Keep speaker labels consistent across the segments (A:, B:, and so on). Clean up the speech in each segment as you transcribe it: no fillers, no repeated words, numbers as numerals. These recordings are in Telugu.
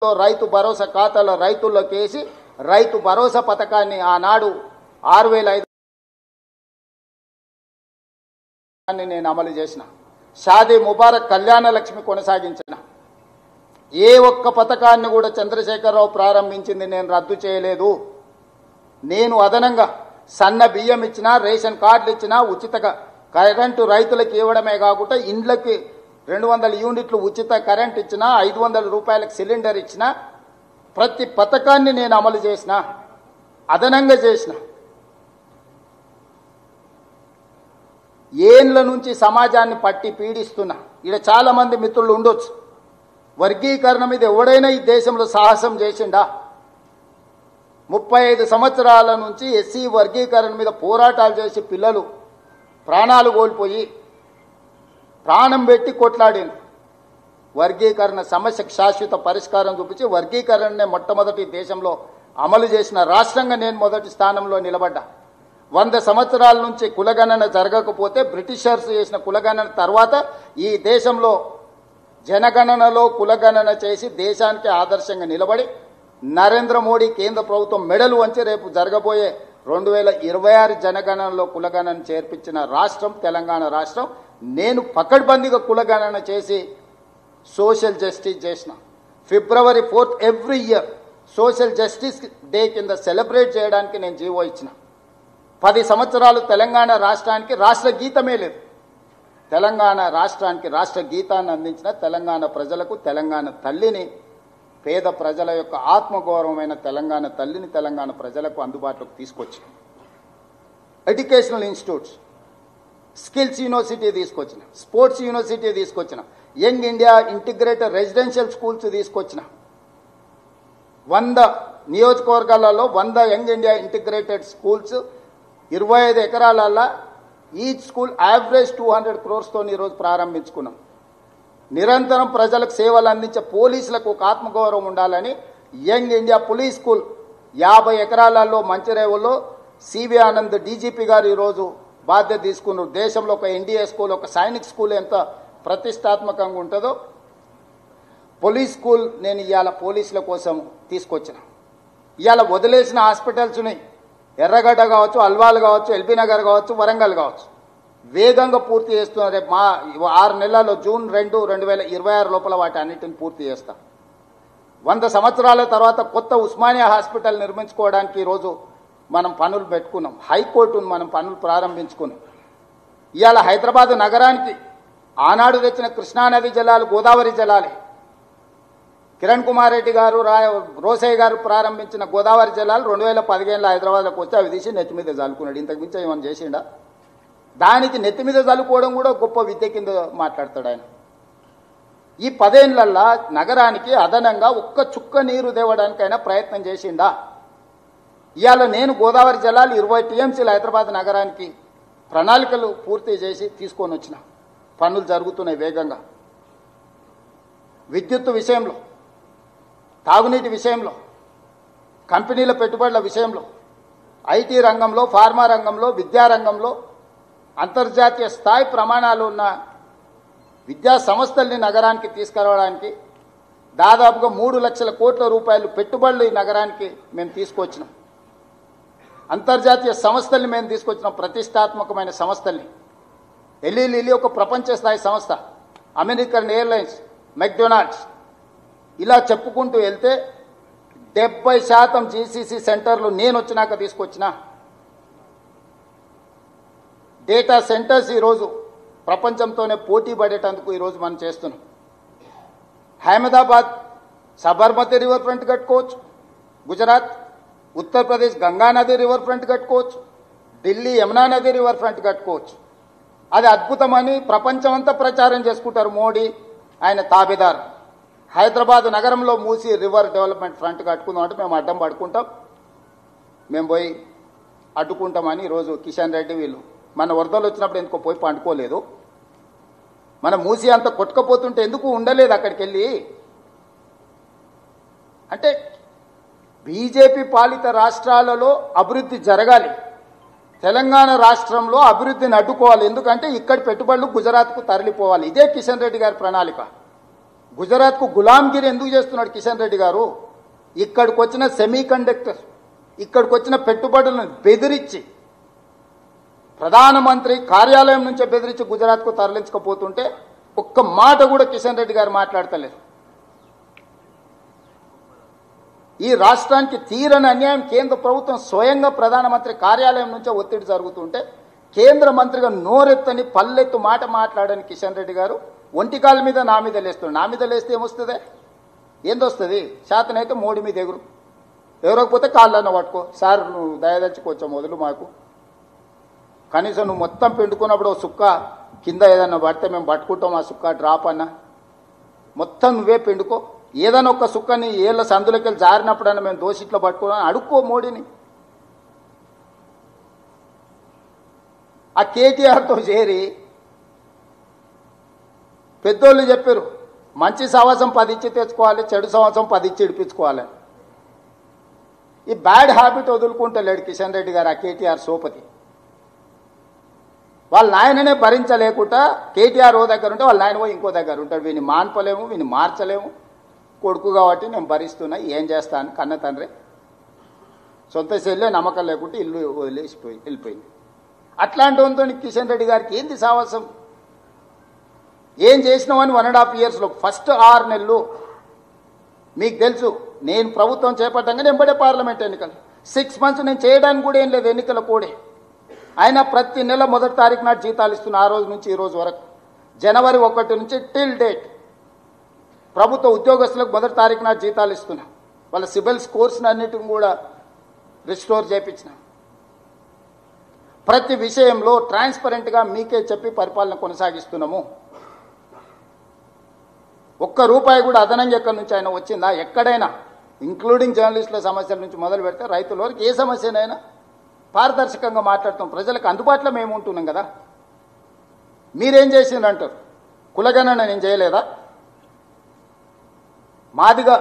A: రైతు భరోసా ఖాతాల రైతుల్లోకి వేసి రైతు భరోసా పథకాన్ని ఆనాడు 6,500 నేను అమలు చేసిన. షాదీ ముబారక్ కళ్యాణ లక్ష్మి కొనసాగించిన. ఏ ఒక్క పథకాన్ని కూడా చంద్రశేఖరరావు ప్రారంభించింది నేను రద్దు చేయలేదు. నేను అదనంగా సన్న బియ్యం ఇచ్చినా, రేషన్ కార్డులు ఇచ్చినా, ఉచిత కరెంటు రైతులకు ఇవ్వడమే కాకుండా ఇండ్లకి 200 యూనిట్లు ఉచిత కరెంట్ ఇచ్చినా, 500 రూపాయలకు సిలిండర్ ఇచ్చినా, ప్రతి పథకాన్ని నేను అమలు చేసిన, అదనంగా చేసిన. ఏండ్ల నుంచి సమాజాన్ని పట్టి పీడిస్తున్నా. ఇక్కడ చాలా మంది మిత్రులు ఉండొచ్చు. వర్గీకరణ మీద ఎవడైనా ఈ దేశంలో సాహసం చేసిండా? 35 సంవత్సరాల నుంచి ఎస్సీ వర్గీకరణ మీద పోరాటాలు చేసి పిల్లలు ప్రాణాలు కోల్పోయి ప్రాణం పెట్టి కొట్లాడింది. వర్గీకరణ సమస్యకు శాశ్వత పరిష్కారం చూపించి వర్గీకరణనే మొట్టమొదటి దేశంలో అమలు చేసిన రాష్ట్రంగా నేను మొదటి స్థానంలో నిలబడ్డా. 100 సంవత్సరాల నుంచి కులగణన జరగకపోతే బ్రిటిషర్స్ చేసిన కులగణన తర్వాత ఈ దేశంలో జనగణనలో కులగణన చేసి దేశానికి ఆదర్శంగా నిలబడి నరేంద్ర మోడీ కేంద్ర ప్రభుత్వం మెడలు వంచి రేపు జరగబోయే 2026 జనగణనలో కులగణన చేర్పించిన రాష్ట్రం తెలంగాణ రాష్ట్రం. నేను పకడ్బందీగా కులగణన చేసి సోషల్ జస్టిస్ చేసిన. February 4th every year social justice day కింద సెలబ్రేట్ చేయడానికి నేను జీవో ఇచ్చిన. 10 సంవత్సరాలు తెలంగాణ రాష్ట్రానికి రాష్ట్ర గీతమే లేదు. తెలంగాణ రాష్ట్రానికి రాష్ట్ర గీతాన్ని అందించిన తెలంగాణ ప్రజలకు తెలంగాణ తల్లిని, పేద ప్రజల యొక్క ఆత్మగౌరవమైన తెలంగాణ తల్లిని తెలంగాణ ప్రజలకు అందుబాటులోకి తీసుకొచ్చిన. ఎడ్యుకేషనల్ ఇన్స్టిట్యూట్స్, స్కిల్స్ యూనివర్సిటీ తీసుకొచ్చిన, స్పోర్ట్స్ యూనివర్సిటీ తీసుకొచ్చిన, young India integrated residential schools తీసుకొచ్చిన. 100 నియోజకవర్గాలలో 100 యంగ్ ఇండియా ఇంటిగ్రేటెడ్ స్కూల్స్, 25 ఎకరాలలో ఈచ్ స్కూల్ యావరేజ్ 200 crores ఈరోజు ప్రారంభించుకున్నాం. నిరంతరం ప్రజలకు సేవలు అందించే పోలీసులకు ఒక ఆత్మగౌరవం ఉండాలని యంగ్ ఇండియా పోలీస్ స్కూల్ 50 ఎకరాలలో మంచిరేవుల్లో సివి ఆనంద్ డీజీపీ గారు ఈరోజు బాధ్యత తీసుకున్నారు. దేశంలో ఒక ఎన్డీఏ స్కూల్, ఒక సైనిక్ స్కూల్ ఎంత ప్రతిష్టాత్మకంగా ఉంటుందో పోలీస్ స్కూల్ నేను ఇవాళ పోలీసుల కోసం తీసుకొచ్చిన. ఇవాళ వదిలేసిన హాస్పిటల్స్ ఉన్నాయి. ఎర్రగడ్డ కావచ్చు, అల్వాల్ కావచ్చు, ఎల్బీ నగర్ కావచ్చు, వరంగల్ కావచ్చు, వేగంగా పూర్తి చేస్తున్నారు. రేపు మా 6 నెలల్లో జూన్ 2, 2026 లోపల వాటి అన్నిటిని పూర్తి చేస్తాం. 100 సంవత్సరాల తర్వాత కొత్త ఉస్మానియా హాస్పిటల్ నిర్మించుకోవడానికి ఈరోజు మనం పనులు పెట్టుకున్నాం. హైకోర్టును మనం పనులు ప్రారంభించుకున్నాం. ఇవాళ హైదరాబాద్ నగరానికి ఆనాడు తెచ్చిన కృష్ణానది జలాలు గోదావరి జలాలే. కిరణ్ కుమార్ రెడ్డి గారు, రోసయ్య గారు ప్రారంభించిన గోదావరి జలాలు 2015లో హైదరాబాద్లోకి వచ్చి అవి తీసి నెత్తి మీద చల్లుకున్నాడు. ఇంతకు మించి ఏమైనా చేసిండా? దానికి నెత్తి మీద చల్లుకోవడం కూడా గొప్ప విద్య కింద మాట్లాడతాడు ఆయన. ఈ 10 ఏళ్లల్లా నగరానికి అదనంగా ఒక్క చుక్క నీరు తేవడానికైనా ప్రయత్నం చేసిండా? ఇవాళ నేను గోదావరి జలాలు 20 టీఎంసీలు హైదరాబాద్ నగరానికి ప్రణాళికలు పూర్తి చేసి తీసుకొని వచ్చిన. పనులు జరుగుతున్నాయి వేగంగా. విద్యుత్తు విషయంలో, తాగునీటి విషయంలో, కంపెనీల పెట్టుబడుల విషయంలో, ఐటీ రంగంలో, ఫార్మా రంగంలో, విద్యారంగంలో అంతర్జాతీయ స్థాయి ప్రమాణాలు ఉన్న విద్యా సంస్థల్ని నగరానికి తీసుకురావడానికి దాదాపుగా 3 లక్షల కోట్ల రూపాయలు పెట్టుబడులు ఈ నగరానికి మేము తీసుకొచ్చినాం. అంతర్జాతీయ సంస్థల్ని మేము తీసుకొచ్చినాం, ప్రతిష్టాత్మకమైన సంస్థల్ని. ఎల్లీ లిల్లీ ఒక ప్రపంచ స్థాయి సంస్థ, అమెరికన్ ఎయిర్లైన్స్, మెక్డొనాల్డ్స్, ఇలా చెప్పుకుంటూ వెళ్తే 70% జీసీసీ సెంటర్లు నేను వచ్చినాక తీసుకొచ్చిన. డేటా సెంటర్స్ ఈరోజు ప్రపంచంతోనే పోటీ పడేటందుకు ఈరోజు మనం చేస్తున్నాం. అహ్మదాబాద్ సబర్మతి రివర్ ఫ్రంట్ కట్టుకోవచ్చు, గుజరాత్, ఉత్తరప్రదేశ్ గంగానది రివర్ ఫ్రంట్ కట్టుకోవచ్చు, ఢిల్లీ యమునా నది రివర్ ఫ్రంట్ కట్టుకోవచ్చు. అది అద్భుతమని ప్రపంచమంతా ప్రచారం చేసుకుంటారు మోడీ, ఆయన తాబేదారు. హైదరాబాద్ నగరంలో మూసి రివర్ డెవలప్మెంట్ ఫ్రంట్ కట్టుకుందాం అంటే మేము అడ్డం పడుకుంటాం, మేము పోయి అడ్డుకుంటామని ఈరోజు కిషన్ రెడ్డి వీళ్ళు మన వరదలు వచ్చినప్పుడు ఎందుకో పోయి పండుకోలేదు. మన మూసి అంత కొట్టుకపోతుంటే ఎందుకు ఉండలేదు అక్కడికి వెళ్ళి? అంటే బీజేపీ పాలిత రాష్ట్రాలలో అభివృద్ధి జరగాలి, తెలంగాణ రాష్ట్రంలో అభివృద్ధిని అడ్డుకోవాలి. ఎందుకంటే ఇక్కడి పెట్టుబడులు గుజరాత్కు తరలిపోవాలి. ఇదే కిషన్ రెడ్డి గారి ప్రణాళిక. గుజరాత్కు గులాంగిరి ఎందుకు చేస్తున్నాడు కిషన్ రెడ్డి గారు? ఇక్కడికి వచ్చిన సెమీ కండక్టర్, ఇక్కడికి వచ్చిన పెట్టుబడులను బెదిరించి, ప్రధానమంత్రి కార్యాలయం నుంచే బెదిరించి గుజరాత్కు తరలించకపోతుంటే ఒక్క మాట కూడా కిషన్ రెడ్డి గారు మాట్లాడతలేరు. ఈ రాష్ట్రానికి తీరని అన్యాయం కేంద్ర ప్రభుత్వం స్వయంగా ప్రధానమంత్రి కార్యాలయం నుంచే ఒత్తిడి జరుగుతుంటే కేంద్ర మంత్రిగా నోరెత్తని పల్లెత్తు మాట మాట్లాడని కిషన్ రెడ్డి గారు ఒంటికాల మీద నా మీద లేస్తున్నాడు. నా మీద లేస్తే ఏమొస్తుంది? ఏందొస్తుంది? శాతనైతే మోడీ మీద ఎగురు, ఎవరకపోతే కాళ్ళన్న పట్టుకో. సార్ నువ్వు దయదచ్చి కొంచెం వదులు మాకు, కనీసం నువ్వు మొత్తం పిండుకున్నప్పుడు సుక్క కింద ఏదన్నా పడితే మేము పట్టుకుంటాం, ఆ సుక్క డ్రాప్ అన్న మొత్తం నువ్వే పిండుకో. ఏదైనా ఒక్క సుక్కని ఏళ్ళ సందులకి జారినప్పుడన్నా మేము దోషిట్లో పట్టుకున్నాం అడుక్కో మోడీని. ఆ కేటీఆర్తో చేరి పెద్దోళ్ళు చెప్పారు, మంచి సంవత్సరం 10 ఇచ్చి తెచ్చుకోవాలి, చెడు సంవత్సరం 10 ఇచ్చి ఇడిపించుకోవాలి. ఈ బ్యాడ్ హ్యాబిట్ వదులుకుంటలేడు కిషన్ రెడ్డి గారు. ఆ కేటీఆర్ సోపతి వాళ్ళ నాయననే భరించలేకుండా కేటీఆర్ ఓ దగ్గర ఉంటే వాళ్ళ నాయన పోయి ఇంకో దగ్గర ఉంటాడు. వీని మాన్పలేము, వీని మార్చలేము. కొడుకు కాబట్టి నేను భరిస్తున్నా, ఏం చేస్తాను? కన్న తండ్రి సొంత చెల్లె నమ్మకం లేకుంటే ఇల్లు వెళ్ళిపోయింది. అట్లాంటి వంతో కిషన్ రెడ్డి గారికి ఏంది సాహసం? ఏం చేసినామని 1.5 ఇయర్స్లో ఫస్ట్ 6 నెలలు మీకు తెలుసు. నేను ప్రభుత్వం చేపట్టంగానే ఎంబడే పార్లమెంట్ ఎన్నికలు. 6 మంత్స్ నేను చేయడానికి కూడా ఏం లేదు, ఎన్నికల కోడే. ఆయన ప్రతి నెల 1వ తారీఖు నాడు జీతాలు ఇస్తున్నా. ఆ రోజు నుంచి ఈ రోజు వరకు జనవరి 1 నుంచి టిల్ డేట్ ప్రభుత్వ ఉద్యోగస్తులకు 1వ తారీఖు నాడు జీతాలు ఇస్తున్నా. వాళ్ళ సిబిల్ స్కోర్స్ని అన్నిటిని కూడా రిస్టోర్ చేయించిన. ప్రతి విషయంలో ట్రాన్స్పరెంట్గా మీకే చెప్పి పరిపాలన కొనసాగిస్తున్నాము. ఒక్క రూపాయి కూడా అదనంగా ఎక్కడి నుంచి అయినా వచ్చిందా? ఎక్కడైనా, ఇంక్లూడింగ్ జర్నలిస్టుల సమస్యల నుంచి మొదలు పెడితే రైతుల వరకు ఏ సమస్యనైనా పారదర్శకంగా మాట్లాడుతాం. ప్రజలకు అందుబాటులో మేము ఉంటున్నాం కదా. మీరేం చేసిందంటారు? కులగణన నేను చేయలేదా? మాదిగా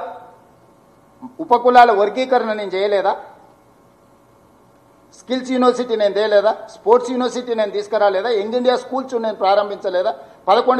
A: ఉపకులాల వర్గీకరణ నేను చేయలేదా? స్కిల్స్ యూనివర్సిటీ నేను తేలేదా? స్పోర్ట్స్ యూనివర్సిటీ నేను తీసుకురాలేదా? యంగ్ ఇండియా స్కూల్స్ నేను ప్రారంభించలేదా? 11